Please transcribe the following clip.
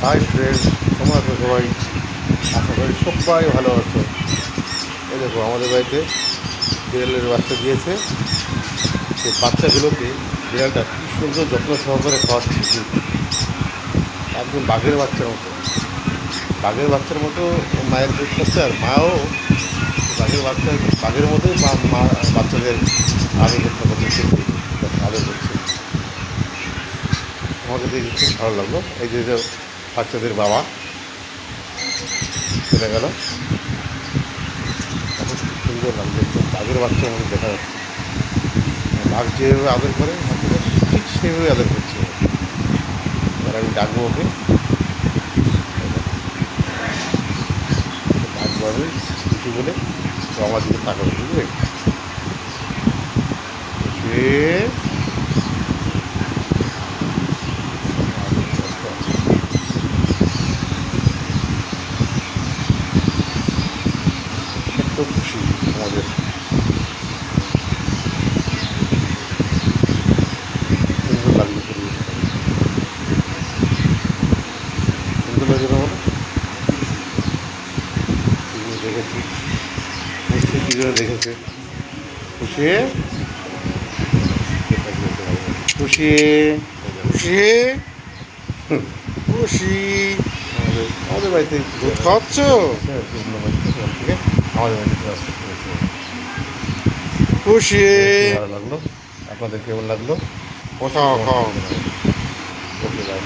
Hi friend, তোমরা তো সবাই আশা করি সবাই ভালো আছো। এই দেখো আমাদের বাড়িতে বিড়ালের বাচ্চা দিয়েছে। সেই বাচ্চাগুলোকে বিড়ালটা কী সুন্দর যত্ন সহকারে খাওয়াচ্ছে দুধ, একদম বাঘের বাচ্চার মতো মায়ের দুধ খাচ্ছে। আর মাও বাঘের মতোই মা বাচ্চাদের আদর যত্ন করছে, সত্যি আদর করছে। আমাকে দেখে খুব ভালো লাগলো। এই যে যে বাচ্চাদের বাবা চলে গেল, তখন খুব সুন্দর লাগলো, একদম বাঘের বাচ্চার মতো দেখা যাচ্ছে। বাঘ যেভাবে আদর করে বাচ্চাদের, ঠিক সেভাবে আদর করছে। এবার আমি ডাকবো ওকে, ডাকবো আমি কিছু বলে, তো আমার দিকে তাকাবে, বুঝলে? সে ছোট্ট খুশি আমাদের, সুন্দর লাগলো পরিবেশটা, সুন্দর লাগে না বলো? কীভাবে দেখেছি, নিশ্চয়ই কীভাবে দেখেছে। খুশি খুশি খুশি খুশি। আমাদের বাড়িতে দুধ খাওয়াচ্ছ, অন্য বাড়িতে ওখান থেকে আমাদের বাড়িতে ট্রান্সফার করেছে। খুশি ভালো লাগলো। আপনাদের কেমন লাগলো? খাও খাও। ওকে, বাই।